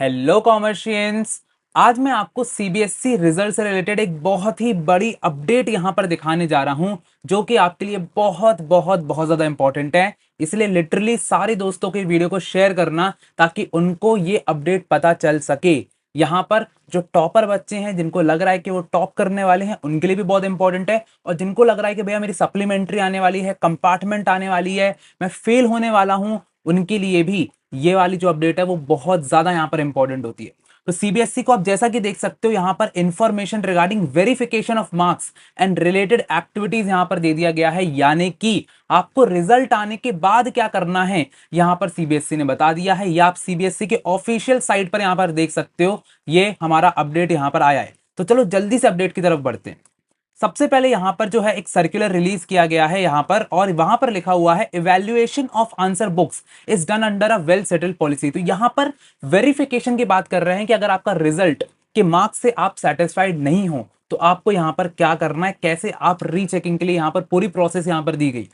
Hello कॉमर्शियंस। आज मैं आपको सीबीएसई रिजल्ट से रिलेटेड एक बहुत ही बड़ी अपडेट यहां पर दिखाने जा रहा हूं, जो कि आपके लिए बहुत बहुत बहुत ज्यादा इंपॉर्टेंट है। इसलिए लिटरली सारे दोस्तों के वीडियो को शेयर करना ताकि उनको ये अपडेट पता चल सके। यहाँ पर जो टॉपर बच्चे हैं, जिनको लग रहा है कि वो टॉप करने वाले हैं, उनके लिए भी बहुत इंपॉर्टेंट है। और जिनको लग रहा है कि भैया मेरी सप्लीमेंट्री आने वाली है, कंपार्टमेंट आने वाली है, मैं फेल होने वाला हूं, उनके लिए भी ये वाली जो अपडेट है वो बहुत ज्यादा यहाँ पर इंपॉर्टेंट होती है। तो सीबीएसई को आप जैसा कि देख सकते हो, यहाँ पर information regarding verification of marks and related activities यहाँ पर दे दिया गया है, यानी कि आपको रिजल्ट आने के बाद क्या करना है यहाँ पर सीबीएसई ने बता दिया है। या आप सीबीएसई के ऑफिशियल साइट पर यहाँ पर देख सकते हो, ये हमारा अपडेट यहाँ पर आया है। तो चलो जल्दी से अपडेट की तरफ बढ़ते हैं। सबसे पहले यहां पर जो है एक सर्कुलर रिलीज किया गया है यहां पर, और वहां पर लिखा हुआ है evaluation of answer books is done under a well settled policy. तो यहां पर वेरिफिकेशन की बात कर रहे हैं कि अगर आपका रिजल्ट के मार्क्स से आप सेटिस्फाइड नहीं हो तो आपको यहां पर क्या करना है, कैसे आप रीचेकिंग के लिए यहां पर पूरी प्रोसेस यहां पर दी गई।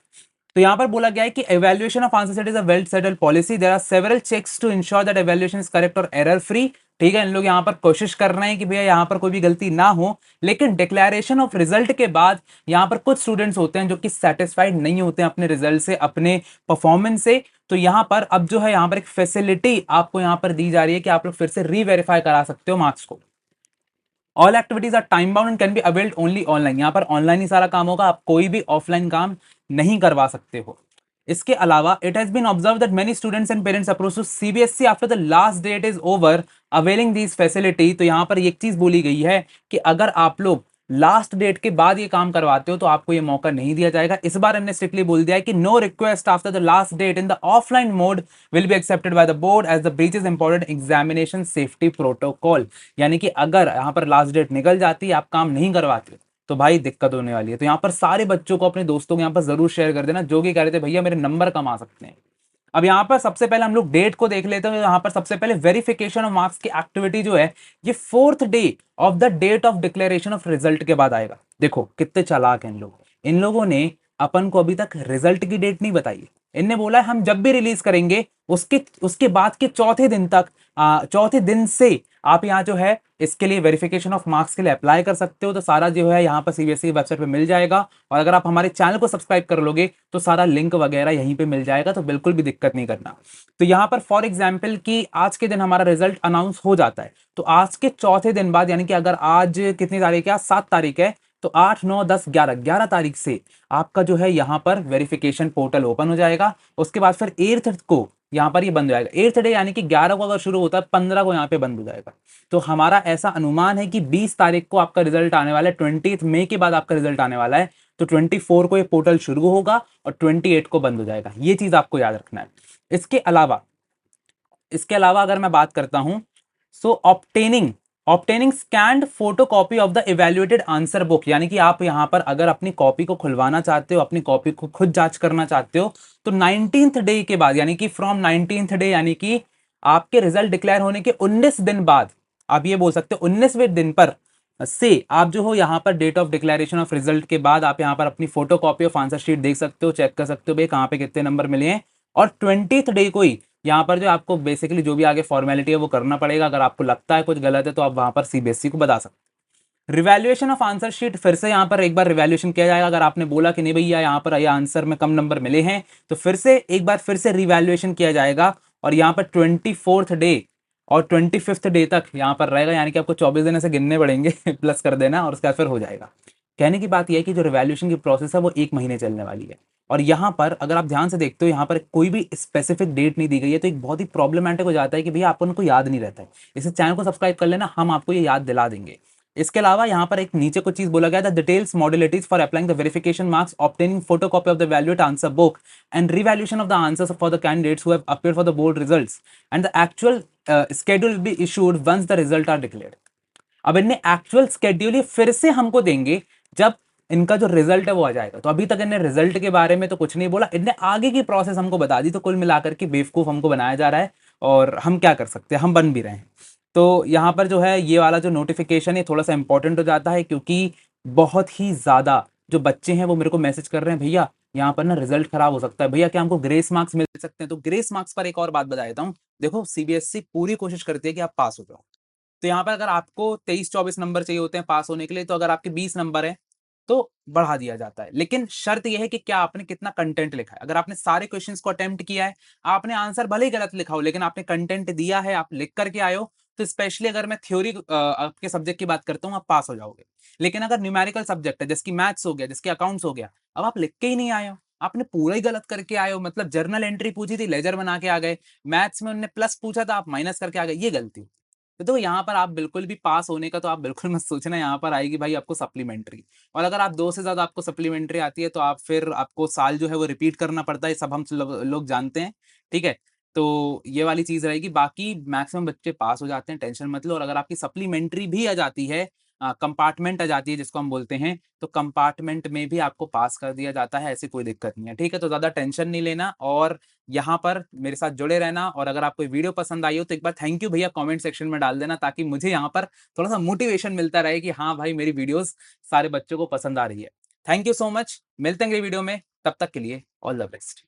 तो यहां पर बोला गया है कि evaluation of answer set is a well settled policy, there are several checks to ensure that evaluation is correct और एरर फ्री। ठीक है, इन लोग यहां पर कोशिश कर रहे हैं कि भैया यहां पर कोई भी गलती ना हो। लेकिन डिक्लेरेशन ऑफ रिजल्ट के बाद यहां पर कुछ स्टूडेंट्स होते हैं जो कि सेटिस्फाइड नहीं होते हैं अपने रिजल्ट से, अपने परफॉर्मेंस से। तो यहां पर अब जो है यहां पर एक फैसिलिटी आपको यहां पर दी जा रही है कि आप लोग फिर से रीवेरीफाई करा सकते हो मार्क्स को। All activities are time bound and can be availed only online. यहाँ पर ऑनलाइन ही सारा काम होगा, आप कोई भी ऑफलाइन काम नहीं करवा सकते हो। इसके अलावा it has been observe that many students and parents approach to CBSE after the last date is over availing these facility. तो यहाँ पर एक चीज बोली गई है कि अगर आप लोग लास्ट डेट के बाद ये काम करवाते हो तो आपको ये मौका नहीं दिया जाएगा। इस बार हमने स्ट्रिक्टली बोल दिया है कि no request after the last date in the offline mode will be accepted by the board as the breach is important examination safety protocol. यानी कि अगर यहाँ पर लास्ट डेट निकल जाती है, आप काम नहीं करवाते, तो भाई दिक्कत होने वाली है। तो यहाँ पर सारे बच्चों को, अपने दोस्तों को यहाँ पर जरूर शेयर कर देना जो कि कह रहे थे भैया मेरे नंबर कम आ सकते हैं। अब यहाँ पर सबसे पहले हम लोग डेट को देख लेते हैं। यहाँ पर सबसे पहले वेरिफिकेशन ऑफ मार्क्स की एक्टिविटी जो है ये 4th day of the date of declaration of result के बाद आएगा। देखो कितने चालाक हैं इन लोग। इन लोगों ने अपन को अभी तक रिजल्ट की डेट नहीं बताई है। इनने बोला है हम जब भी रिलीज करेंगे उसके उसके बाद के चौथे दिन तक, चौथे दिन से आप यहाँ जो है इसके लिए वेरिफिकेशन ऑफ मार्क्स के लिए अप्लाई कर सकते हो। तो सारा जो है यहाँ पर सीबीएसई वेबसाइट पे मिल जाएगा। और अगर आप हमारे चैनल को सब्सक्राइब कर लोगे तो सारा लिंक वगैरह यहीं पे मिल जाएगा, तो बिल्कुल भी दिक्कत नहीं करना। तो यहाँ पर फॉर एग्जाम्पल कि आज के दिन हमारा रिजल्ट अनाउंस हो जाता है, तो आज के चौथे दिन बाद, यानी कि अगर आज कितनी तारीख है, 7 तारीख है, तो 8 9 10 11 11 तारीख से आपका जो है यहाँ पर वेरिफिकेशन पोर्टल ओपन हो जाएगा। उसके बाद फिर 8th को यहाँ पर ये बंद हो जाएगा। 8th डे यानी कि 11 को अगर शुरू होता है, 15 को यहाँ पे बंद हो जाएगा। तो हमारा ऐसा अनुमान है कि 20 तारीख को आपका रिजल्ट आने वाला है, 20 मई के बाद आपका रिजल्ट आने वाला है। तो 24 को ये पोर्टल शुरू होगा और 28 को बंद हो जाएगा। ये चीज आपको याद रखना है। इसके अलावा इसके अलावा अगर मैं बात करता हूं, so obtaining scanned photo copy of the evaluated answer book, यानी कि आप यहां पर अगर अपनी कॉपी को खुलवाना चाहते हो, अपनी कॉपी को खुद जांच करना चाहते हो, तो 19th डे के बाद, यानी कि फ्रॉम 19th डे, यानी कि आपके रिजल्ट डिक्लेयर होने के 19 दिन बाद, आप ये बोल सकते हो 19वें दिन पर से आप जो हो यहाँ पर date of declaration of result के बाद आप यहाँ पर अपनी photo copy of answer sheet देख सकते हो, चेक कर सकते हो भाई कहाँ पे कितने नंबर मिले हैं। और 20th डे को ही यहाँ पर जो आपको बेसिकली जो भी आगे फॉर्मेलिटी है वो करना पड़ेगा। अगर आपको लगता है कुछ गलत है तो आप वहां पर सीबीएसई को बता सकते हो। रिवैल्यूएशन ऑफ आंसर शीट, फिर से यहाँ पर एक बार रिवैल्यूएशन किया जाएगा। अगर आपने बोला कि नहीं भैया यहाँ पर ये आंसर में कम नंबर मिले हैं, तो फिर से एक बार फिर से रिवैल्यूएशन किया जाएगा। और यहाँ पर 24th डे और 25th डे तक यहाँ पर रहेगा, यानी कि आपको 24 दिन ऐसे गिनने पड़ेंगे प्लस कर देना, और उसके बाद फिर हो जाएगा। कहने की बात यह है कि जो रिवैल्यूएशन की प्रोसेस है वो 1 महीने चलने वाली है। और यहाँ पर अगर आप ध्यान से देखते हो, यहाँ पर कोई भी स्पेसिफिक डेट नहीं दी गई है, तो एक बहुत ही प्रॉब्लमेटिक हो जाता है कि भैया आपको याद नहीं रहता है। इसे चैनल को सब्सक्राइब कर लेना, हम आपको ये याद दिला देंगे। इसके अलावा यहाँ पर एक नीचे कुछ चीज बोला गया था, details modalities for applying the verification marks, obtaining photocopy of the evaluated answer book and revaluation of the answers for the candidates who have appeared for the board results and the actual schedule will be issued once the result are declared। अब इनने actual schedule ये फिर से हमको देंगे जब इनका जो रिजल्ट है वो आ जाएगा। तो अभी तक इन्हें रिजल्ट के बारे में तो कुछ नहीं बोला, इनने आगे की प्रोसेस हमको बता दी। तो कुल मिलाकर के बेवकूफ हमको बनाया जा रहा है, और हम क्या कर सकते हैं, हम बन भी रहे हैं। तो यहाँ पर जो है ये वाला जो नोटिफिकेशन है थोड़ा सा इंपॉर्टेंट हो जाता है, क्योंकि बहुत ही ज्यादा जो बच्चे हैं वो मेरे को मैसेज कर रहे हैं, भैया यहाँ पर ना रिजल्ट खराब हो सकता है। भैया क्या हमको ग्रेस मार्क्स मिल सकते हैं? तो ग्रेस मार्क्स पर एक और बात बता देता हूँ। देखो सीबीएसई पूरी कोशिश करती है कि आप पास हो जाओ। तो यहाँ पर अगर आपको 23-24 नंबर चाहिए होते हैं पास होने के लिए, तो अगर आपके 20 नंबर है तो बढ़ा दिया जाता है। लेकिन शर्त यह है कि क्या आपने कितना कंटेंट लिखा है। अगर आपने सारे क्वेश्चंस को अटेम्प्ट किया है, आपने आंसर भले ही गलत लिखा हो लेकिन आपने कंटेंट दिया है, आप लिख करके आए हो, तो स्पेशली अगर मैं थ्योरी आपके सब्जेक्ट की बात करता हूँ, आप पास हो जाओगे। लेकिन अगर न्यूमेरिकल सब्जेक्ट है, जिसकी मैथ्स हो गया, जिसकी अकाउंट्स हो गया, अब आप लिख के ही नहीं आए हो, आपने पूरा ही गलत करके आए हो, मतलब जर्नल एंट्री पूछी थी लेजर बना के आ गए, मैथ्स में उन्होंने प्लस पूछा था आप माइनस करके आ गए, ये गलती होती है। तो यहाँ पर आप बिल्कुल भी पास होने का तो आप बिल्कुल मत सोचना, यहाँ पर आएगी भाई आपको सप्लीमेंट्री। और अगर आप 2 से ज़्यादा आपको सप्लीमेंट्री आती है तो आप फिर आपको साल जो है वो रिपीट करना पड़ता है, सब हम लोग जानते हैं, ठीक है? तो ये वाली चीज़ रहेगी, बाकी मैक्सिमम बच्चे पास हो जाते हैं, टेंशन मत लो। और अगर आपकी सप्लीमेंट्री भी आ जाती है, कंपार्टमेंट आ जाती है जिसको हम बोलते हैं, तो कंपार्टमेंट में भी आपको पास कर दिया जाता है, ऐसी कोई दिक्कत नहीं है, ठीक है? तो ज़्यादा टेंशन नहीं लेना और यहाँ पर मेरे साथ जुड़े रहना। और अगर आपको वीडियो पसंद आई हो तो एक बार थैंक यू भैया कमेंट सेक्शन में डाल देना, ताकि मुझे यहाँ पर थोड़ा-सा मोटिवेशन मिलता रहे कि हाँ भाई मेरी वीडियोज़ सारे बच्चों को पसंद आ रही है। थैंक यू सो मच, मिलते हैं अगली वीडियो में, तब तक के लिए ऑल द बेस्ट।